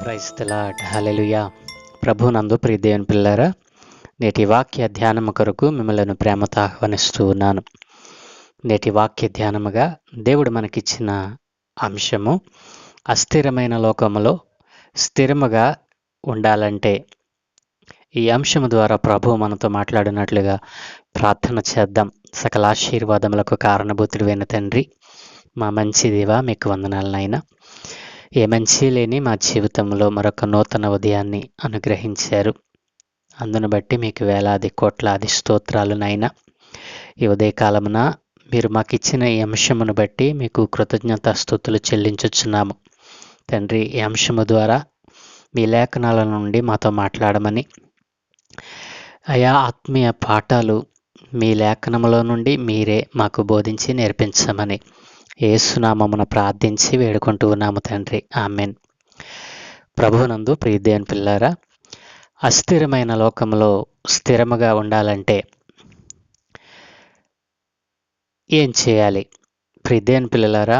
Praise the lord. హల్లెలూయా. ప్రభునందు ప్రియ దేవుని పిల్లారా, నేటి వాక్య ధ్యానము కొరకు మిమ్మల్ని ప్రేమతో ఆహ్వానిస్తూ ఉన్నాను. నేటి వాక్య ధ్యానముగా దేవుడు మనకిచ్చిన అంశము, అస్థిరమైన లోకములో స్థిరముగా ఉండాలంటే. ఈ అంశము ద్వారా ప్రభువు మనతో మాట్లాడినట్లుగా ప్రార్థన చేద్దాం. సకల ఆశీర్వాదములకు కారణభూతుడైన తండ్రి, మా మంచి దేవా, మీకు వందనాలు నాయనా. ఏ మంచి లేని మా జీవితంలో మరొక నూతన ఉదయాన్ని అనుగ్రహించారు. అందును బట్టి మీకు వేలాది కోట్లాది స్తోత్రాలు నాయనా. ఈ ఉదయకాలమున మీరు మాకు ఇచ్చిన ఈ అంశమును బట్టి మీకు కృతజ్ఞతాస్తుతులు చెల్లించుచున్నాము తండ్రి. ఈ అంశము ద్వారా మీ లేఖనాల నుండి మాతో మాట్లాడమని, అయా ఆత్మీయ పాఠాలు మీ లేఖనములో నుండి మీరే మాకు బోధించి నేర్పించమని యేసునామమున ప్రార్థించి వేడుకుంటూ ఉన్నాము తండ్రి. ఆమెన్. ప్రభువునందు ప్రియ దేవుని పిల్లారా, అస్థిరమైన లోకంలో స్థిరముగా ఉండాలంటే ఏం చేయాలి? ప్రియ దేవుని పిల్లలారా,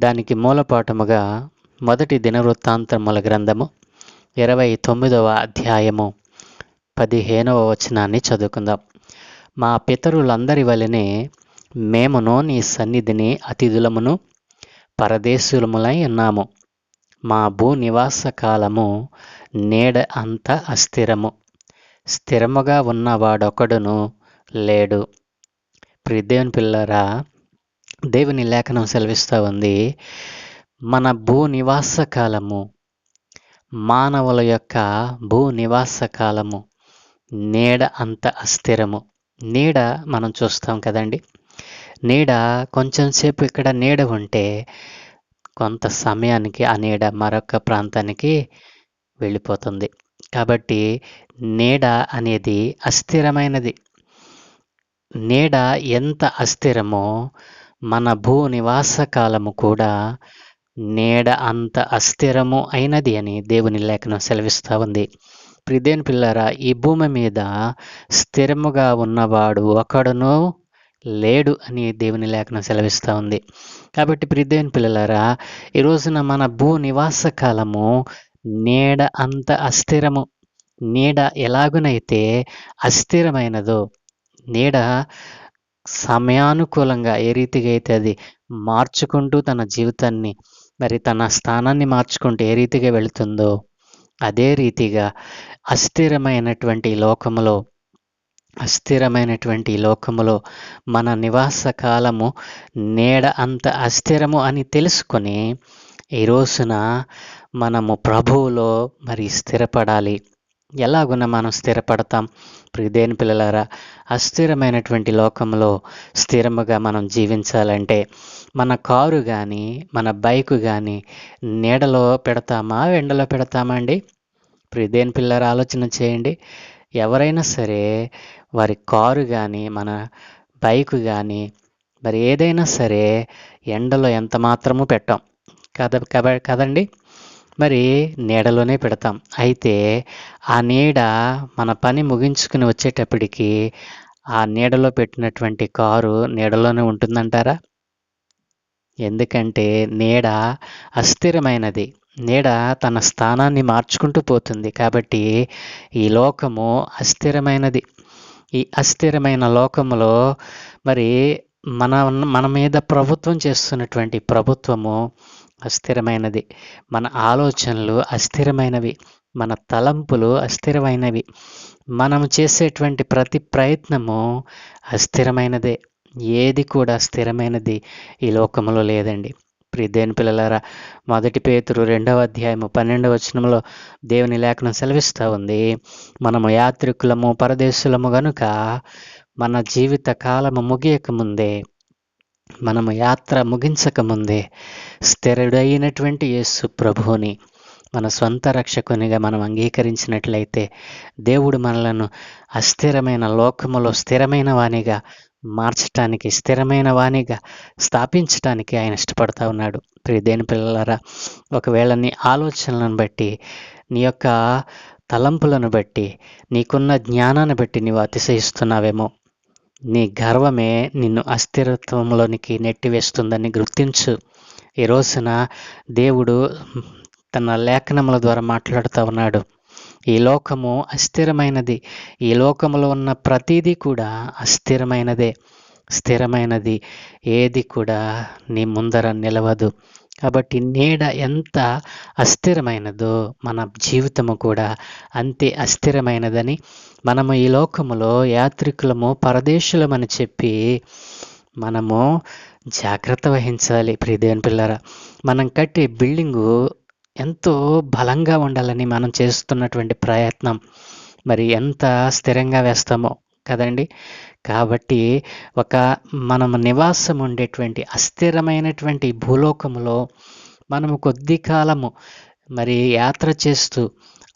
దానికి మూలపాఠముగా మొదటి దినవృత్తాంతముల గ్రంథము 29వ అధ్యాయము 15వ వచనాన్ని చదువుకుందాం. మా పితరులందరి వలనే మేమును నీ సన్నిధిని అతిథులమును పరదేశులములై ఉన్నాము. మా భూ నివాస కాలము నేడ అంత అస్థిరము, స్థిరముగా ఉన్నవాడొకడును లేడు. ప్రియ దేవుని పిల్లరా, దేవుని లేఖనం సెలవిస్తూ ఉంది, మన భూ నివాస కాలము, మానవుల యొక్క భూ నివాస కాలము నీడ అంత అస్థిరము. నీడ మనం చూస్తాం కదండి. నీడ కొంచెం సేపు ఇక్కడ నీడ ఉంటే కొంత సమయానికి ఆ నీడ మరొక ప్రాంతానికి వెళ్ళిపోతుంది. కాబట్టి నీడ అనేది అస్థిరమైనది. నీడ ఎంత అస్థిరమో మన భూ నివాస కాలము కూడా నీడ అంత అస్థిరము అయినది అని దేవుని లేఖనం సెలవిస్తూ ఉంది. ప్రియ దేవుని పిల్లారా, ఈ భూమి మీద స్థిరముగా ఉన్నవాడు ఒకడును లేడు అని దేవుని లేఖనం సెలవిస్తూ ఉంది. కాబట్టి ప్రియ దేవుని పిల్లలారా, ఈ రోజున మన భూ నివాస కాలము నీడ అంత అస్థిరము. నీడ ఎలాగునైతే అస్థిరమైనదో, నీడ సమయానుకూలంగా ఏ రీతిగా అయితే అది మార్చుకుంటూ తన జీవితాన్ని, మరి తన స్థానాన్ని మార్చుకుంటూ ఏ రీతిగా వెళుతుందో, అదే రీతిగా అస్థిరమైనటువంటి లోకములో మన నివాస కాలము నీడ అంత అస్థిరము అని తెలుసుకొని ఈ రోజున మనము ప్రభువులో మరి స్థిరపడాలి. ఎలాగున మనం స్థిరపడతాం? ప్రియ దేవుని పిల్లలారా, అస్థిరమైనటువంటి లోకంలో స్థిరముగా మనం జీవించాలంటే మన కారు కానీ మన బైకు కానీ నీడలో పెడతామా, ఎండలో పెడతామా అండి? ప్రియ దేవుని పిల్లలారా, ఆలోచన చేయండి. ఎవరైనా సరే వారి కారు కానీ మన బైకు కానీ మరి ఏదైనా సరే ఎండలో ఎంత మాత్రము పెట్టాం కదండి. మరి నీడలోనే పెడతాం. అయితే ఆ నీడ మన పని ముగించుకుని వచ్చేటప్పటికి ఆ నీడలో పెట్టినటువంటి కారు నీడలోనే ఉంటుందంటారా? ఎందుకంటే నీడ అస్థిరమైనది. నీడ తన స్థానాన్ని మార్చుకుంటూ పోతుంది. కాబట్టి ఈ లోకము అస్థిరమైనది. ఈ అస్థిరమైన లోకములో మరి మన మీద ప్రభుత్వం చేస్తున్నటువంటి ప్రభుత్వము అస్థిరమైనది. మన ఆలోచనలు అస్థిరమైనవి, మన తలంపులు అస్థిరమైనవి, మనం చేసేటువంటి ప్రతి ప్రయత్నము అస్థిరమైనదే. ఏది కూడా స్థిరమైనది ఈ లోకంలో లేదండి. ప్రియ దేవుని పిల్లలారా, మొదటి పేతురు 2వ అధ్యాయము 12వ వచనంలో దేవుని లేఖనం సెలవిస్తూ ఉంది, మనము యాత్రికులము పరదేశులము గనుక మన జీవిత కాలము ముగియకముందే, మనము యాత్ర ముగించకముందే స్థిరుడైనటువంటి యేసు ప్రభువుని మన స్వంత రక్షకునిగా మనం అంగీకరించినట్లయితే దేవుడు మనలను అస్థిరమైన లోకములో స్థిరమైన వానిగా మార్చటానికి, స్థిరమైన వానిగా స్థాపించటానికి ఆయన ఇష్టపడతా ఉన్నాడు. ప్రియ దేవుని పిల్లలారా, ఒకవేళ నీ ఆలోచనలను బట్టి, నీ యొక్క తలంపులను బట్టి, నీకున్న జ్ఞానాన్ని బట్టి నీవు అతిశయిస్తున్నావేమో, నీ గర్వమే నిన్ను అస్థిరత్వంలోనికి నెట్టివేస్తుందని గుర్తించు. ఈ రోజున దేవుడు తన లేఖనముల ద్వారా మాట్లాడుతూ ఉన్నాడు. ఈ లోకము అస్థిరమైనది. ఈ లోకములో ఉన్న ప్రతిదీ కూడా అస్థిరమైనదే. స్థిరమైనది ఏది కూడా నీ ముందర నిలవదు. కాబట్టి నీడ ఎంత అస్థిరమైనదో మన జీవితము కూడా అంతే అస్థిరమైనదని మనము ఈ లోకములో యాత్రికులము, పరదేశులమని చెప్పి మనము జాగ్రత్త వహించాలి. ప్రియ దేవుని పిల్లరా, మనం కట్టే బిల్డింగు ఎంతో బలంగా ఉండాలని మనం చేస్తున్నటువంటి ప్రయత్నం మరి ఎంత స్థిరంగా వేస్తామో కదండి. కాబట్టి మనం నివాసం ఉండేటువంటి అస్థిరమైనటువంటి భూలోకములో మనము కొద్ది కాలము మరి యాత్ర చేస్తూ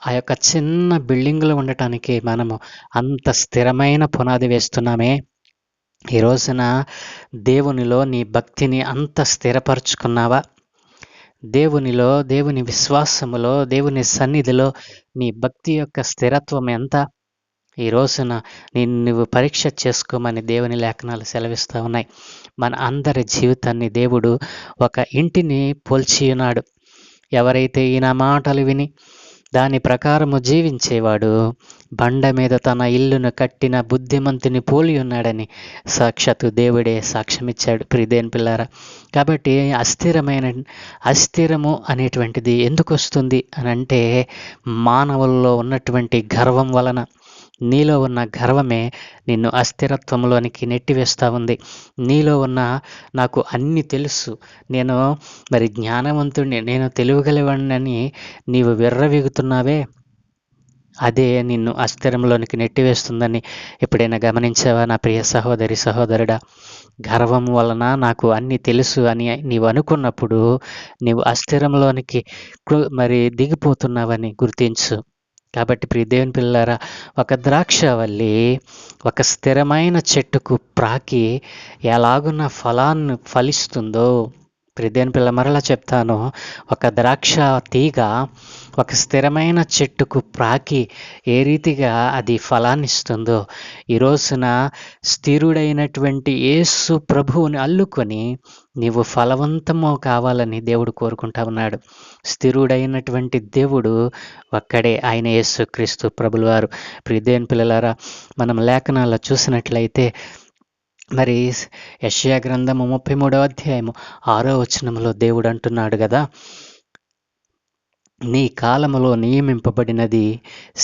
ఆ యొక్క చిన్న బిల్డింగ్లో ఉండటానికి మనము అంత స్థిరమైన పునాది వేస్తున్నామే. ఈ రోజున దేవునిలో నీ భక్తిని అంత స్థిరపరుచుకున్నావా? దేవునిలో, దేవుని విశ్వాసములో, దేవుని సన్నిధిలో నీ భక్తి యొక్క స్థిరత్వం ఎంత? ఈ రోజున నువ్వు పరీక్ష చేసుకోమని దేవుని లేఖనాలు సెలవిస్తూ ఉన్నాయి. మన అందరి జీవితాన్ని దేవుడు ఒక ఇంటిని పోల్చి ఉన్నాడు. ఎవరైతే ఈ నా మాటలు విని దాని ప్రకారము జీవించేవాడు బండ మీద తన ఇల్లును కట్టిన బుద్ధిమంతుని పోలి ఉన్నాడని సాక్షాత్తు దేవుడే సాక్ష్యమిచ్చాడు. ప్రియదేని పిల్లారా, కాబట్టి అస్థిరము అనేటువంటిది ఎందుకు వస్తుంది అని అంటే మానవుల్లో ఉన్నటువంటి గర్వం వలన. నీలో ఉన్న గర్వమే నిన్ను అస్థిరత్వంలోనికి నెట్టివేస్తూ ఉంది. నీలో ఉన్న నాకు అన్నీ తెలుసు, నేను మరి జ్ఞానవంతుడిని, నేను తెలియగలవాడిని నీవు విర్రవీగుతున్నావే, అదే నిన్ను అస్థిరంలోనికి నెట్టివేస్తుందని ఎప్పుడైనా గమనించావా నా ప్రియ సహోదరి, సహోదరుడా? గర్వం వలన నాకు అన్నీ తెలుసు అని నీవు అనుకున్నప్పుడు నీవు అస్థిరంలోనికి మరి దిగిపోతున్నావని గుర్తించు. కాబట్టి ప్రియ దేవుని పిల్లారా, ఒక ద్రాక్షవల్లి ఒక స్థిరమైన చెట్టుకు ప్రాకి ఎలాగున్న ఫలాన్ని ఫలిస్తుందో, ప్రియ దేవుని పిల్ల మరలా చెప్తాను, ఒక ద్రాక్ష తీగ ఒక స్థిరమైన చెట్టుకు ప్రాకి ఏ రీతిగా అది ఫలాన్ని ఇస్తుందో, ఈ రోజున స్థిరుడైనటువంటి యేసు ప్రభువుని అల్లుకొని నీవు ఫలవంతము కావాలని దేవుడు కోరుకుంటా ఉన్నాడు. స్థిరుడైనటువంటి దేవుడు ఒక్కడే, ఆయన యేసు క్రీస్తు ప్రభుల వారు. ప్రియ దేవుని పిల్లలారా, మనం లేఖనాల్లో చూసినట్లయితే మరి యెషయా గ్రంథము 33వ అధ్యాయము 6వ వచనంలో దేవుడు అంటున్నాడు కదా, నీ కాలములో నియమింపబడినది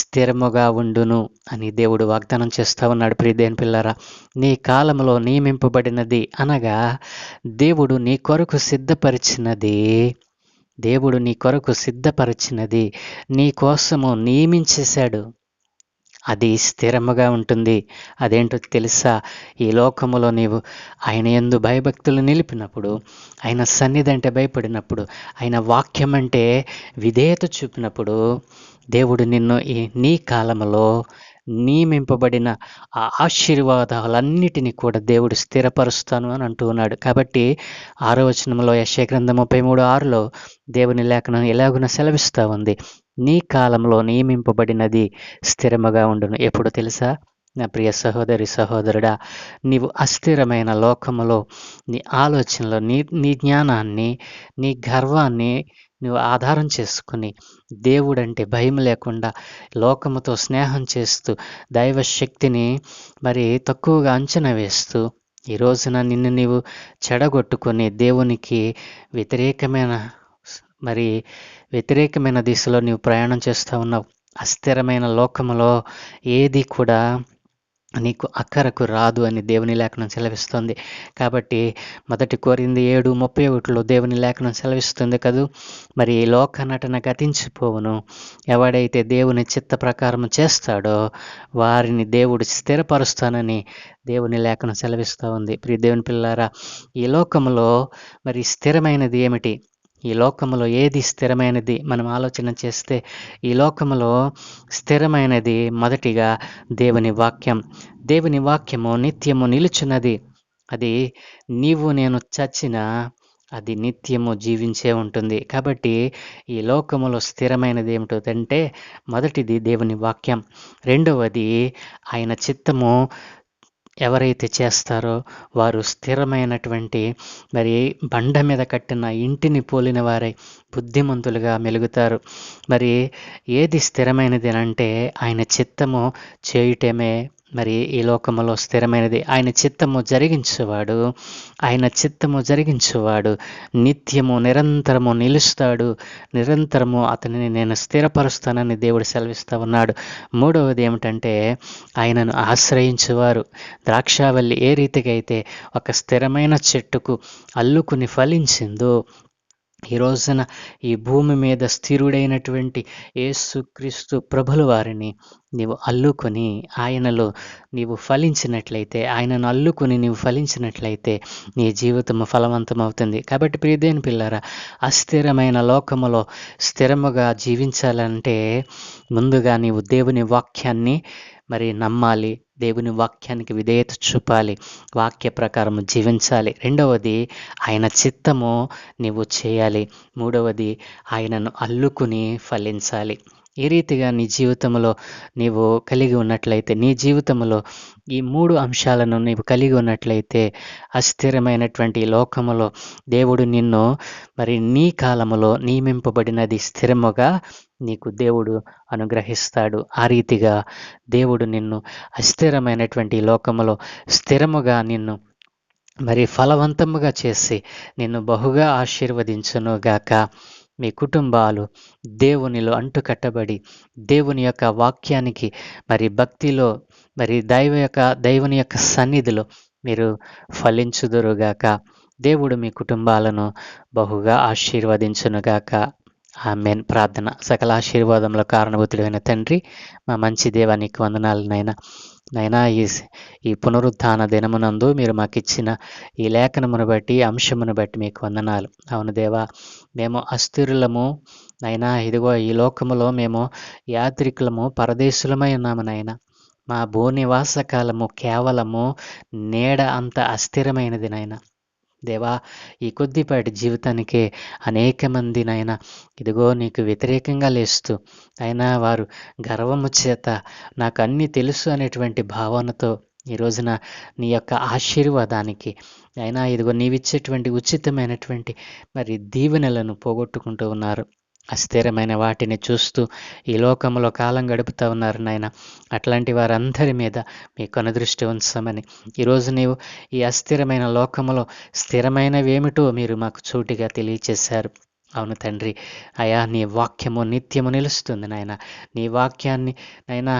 స్థిరముగా ఉండును అని దేవుడు వాగ్దానం చేస్తూ ఉన్నాడు. ప్రియ దేవుని పిల్లారా, నీ కాలములో నియమింపబడినది అనగా దేవుడు నీ కొరకు సిద్ధపరిచినది నీ కోసము నియమించేశాడు. అది స్థిరముగా ఉంటుంది. అదేంటో తెలుసా? ఈ లోకములో నీవు ఆయన యందు భయభక్తులు నిలిపినప్పుడు, ఆయన సన్నిధి అంటే భయపడినప్పుడు, ఆయన వాక్యం అంటే విధేయత చూపినప్పుడు దేవుడు నిన్ను నీ కాలములో నియమింపబడిన ఆ ఆశీర్వాదాలన్నిటినీ కూడా దేవుడు స్థిరపరుస్తాను అని అంటూ ఉన్నాడు. కాబట్టి 6వ వచనంలో యెషయా గ్రంథం 33:6లో దేవుని లేఖనం ఎలాగున సెలవిస్తూ ఉంది, నీ కాలంలో నియమింపబడినది స్థిరముగా ఉండును. ఎప్పుడు తెలుసా నా ప్రియ సహోదరి, సహోదరుడా? నీవు అస్థిరమైన లోకములో నీ ఆలోచనలో నీ జ్ఞానాన్ని, నీ గర్వాన్ని నువ్వు ఆధారం చేసుకుని దేవుడంటే భయం లేకుండా లోకముతో స్నేహం చేస్తూ దైవ శక్తిని మరి తక్కువగా అంచనా వేస్తూ ఈ రోజున నిన్ను నీవు చెడగొట్టుకొని దేవునికి వ్యతిరేకమైన దిశలో నీవు ప్రయాణం చేస్తూ ఉన్నావు. అస్థిరమైన లోకములో ఏది కూడా నీకు అక్కరకు రాదు అని దేవుని లేఖనం సెలవిస్తుంది. కాబట్టి 1 కొరింథీ 7:31లో దేవుని లేఖనం సెలవిస్తుంది కదూ, మరి ఈ లోక నటన గతించిపోవును, ఎవడైతే దేవుని చిత్త ప్రకారం చేస్తాడో వారిని దేవుడు స్థిరపరుస్తానని దేవుని లేఖనం సెలవిస్తూ ఉంది. ప్రియ దేవుని పిల్లారా, ఈ లోకములో మరి స్థిరమైనది ఏమిటి? ఈ లోకములో ఏది స్థిరమైనది? మనం ఆలోచన చేస్తే ఈ లోకములో స్థిరమైనది మొదటిగా దేవుని వాక్యం. దేవుని వాక్యము నిత్యము నిలుచున్నది. అది నీవు నేను చచ్చినా అది నిత్యము జీవించే ఉంటుంది. కాబట్టి ఈ లోకములో స్థిరమైనది ఏమిటంటే మొదటిది దేవుని వాక్యం, రెండవది ఆయన చిత్తము ఎవరైతే చేస్తారో వారు స్థిరమైనటువంటి మరి బండ మీద కట్టిన ఇంటిని పోలిన వారై బుద్ధిమంతులుగా మెలుగుతారు. మరి ఏది స్థిరమైనది అంటే ఆయన చిత్తము చేయుటమే మరి ఈ లోకములో స్థిరమైనది. ఆయన చిత్తము జరిగించువాడు నిత్యము నిరంతరము నిలుస్తాడు. నిరంతరము అతనిని నేను స్థిరపరుస్తానని దేవుడు సెలవిస్తూ ఉన్నాడు. మూడవది ఏమిటంటే ఆయనను ఆశ్రయించువారు. ద్రాక్షావల్లి ఏ రీతిగా అయితే ఒక స్థిరమైన చెట్టుకు అల్లుకుని ఫలించిందో, ఈ రోజున ఈ భూమి మీద స్థిరుడైనటువంటి యేసుక్రీస్తు ప్రభుల వారిని నీవు అల్లుకొని ఆయనలో నీవు ఫలించినట్లయితే, ఆయనను అల్లుకొని నీవు ఫలించినట్లయితే నీ జీవితము ఫలవంతమవుతుంది. కాబట్టి ప్రియదేని పిల్లరా, అస్థిరమైన లోకములో స్థిరముగా జీవించాలంటే ముందుగా నీవు దేవుని వాక్యాన్ని మరి నమ్మాలి, దేవుని వాక్యానికి విధేయత చూపాలి, వాక్య ప్రకారం జీవించాలి. రెండవది ఆయన చిత్తము నీవు చేయాలి. మూడవది ఆయనను అల్లుకుని ఫలించాలి. ఈ రీతిగా నీ జీవితంలో నీవు కలిగి ఉన్నట్లయితే, నీ జీవితంలో ఈ 3 అంశాలను నీవు కలిగి ఉన్నట్లయితే అస్థిరమైనటువంటి లోకములో దేవుడు నిన్ను మరి నీ కాలములో నియమింపబడినది స్థిరముగా నీకు దేవుడు అనుగ్రహిస్తాడు. ఆ రీతిగా దేవుడు నిన్ను అస్థిరమైనటువంటి లోకములో స్థిరముగా నిన్ను మరి ఫలవంతముగా చేసి నిన్ను బహుగా ఆశీర్వదించునుగాక. మీ కుటుంబాలు దేవునిలో అంటుకట్టబడి దేవుని యొక్క వాక్యానికి మరి భక్తిలో మరి దేవుని యొక్క సన్నిధిలో మీరు ఫలించుదురుగాక. దేవుడు మీ కుటుంబాలను బహుగా ఆశీర్వదించునుగాక. ఆమేన్. ప్రార్థన. సకల ఆశీర్వాదముల కారణభూతుడైన తండ్రి, మా మంచి దేవానికి వందనాలు నైనా ఈ పునరుత్థాన దినమునందు మీరు మాకు ఇచ్చిన ఈ లేఖనమును బట్టి, అంశమును బట్టి మీకు వందనాలు. అవును దేవా, మేము అస్థిరులము నైనా, ఇదిగో ఈ లోకములో మేము యాత్రికులము, పరదేశులమై ఉన్నాము నైనా. మా భూనివాస కాలము కేవలము నీడ అంత అస్థిరమైనది నైనా. దేవా, ఈ కొద్దిపాటి జీవితానికే అనేక మంది నాయన ఇదిగో నీకు వ్యతిరేకంగా లేస్తూ అయినా వారు గర్వము చేత నాకు అన్నీ తెలుసు అనేటువంటి భావనతో ఈ రోజున నీ యొక్క ఆశీర్వాదానికి అయినా ఇదిగో నీవిచ్చేటువంటి ఉచితమైనటువంటి మరి దీవెనలను పోగొట్టుకుంటూ ఉన్నారు. అస్థిరమైన వాటిని చూస్తూ ఈ లోకంలో కాలం గడుపుతూ ఉన్నారు నాయన. అట్లాంటి వారందరి మీద మీ కనుదృష్టి ఉంచమని ఈరోజు నీవు ఈ అస్థిరమైన లోకములో స్థిరమైనవేమిటో మీరు మాకు సూటిగా తెలియచేశారు. అవును తండ్రి, అయా నీ వాక్యము నిత్యము నిలుస్తుంది నాయన. నీ వాక్యాన్ని నైనా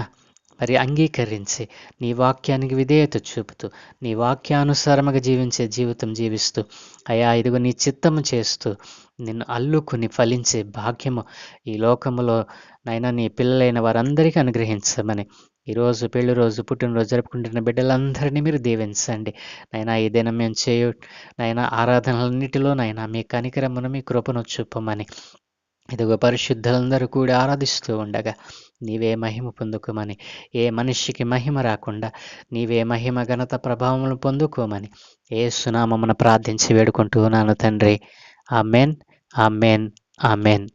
మరి అంగీకరించి నీ వాక్యానికి విధేయత చూపుతూ నీ వాక్యానుసారముగా జీవించే జీవితం జీవిస్తూ అయా ఇదిగో నీ చిత్తము చేస్తూ నిన్ను అల్లుకుని ఫలించే భాగ్యము ఈ లోకములో నైనా నీ పిల్లలైన వారందరికీ అనుగ్రహించమని ఈరోజు పెళ్లి రోజు పుట్టినరోజు జరుపుకుంటున్న బిడ్డలందరినీ మీరు దీవించండి నైనా. ఈ దినం మేము చేయు నైనా ఆరాధనలన్నిటిలో నైనా మీ కనికరమును మీ కృపను చూపమని ఇదిగో పరిశుద్ధులందరూ కూడా ఆరాధిస్తూ ఉండగా నీవే మహిమ పొందుకోమని, ఏ మనిషికి మహిమ రాకుండా నీవే మహిమ ఘనత ప్రభావములు పొందుకోమని యేసు నామమున ప్రార్థించి వేడుకుంటూ ఉన్నాను తండ్రి. Amen, amen, amen.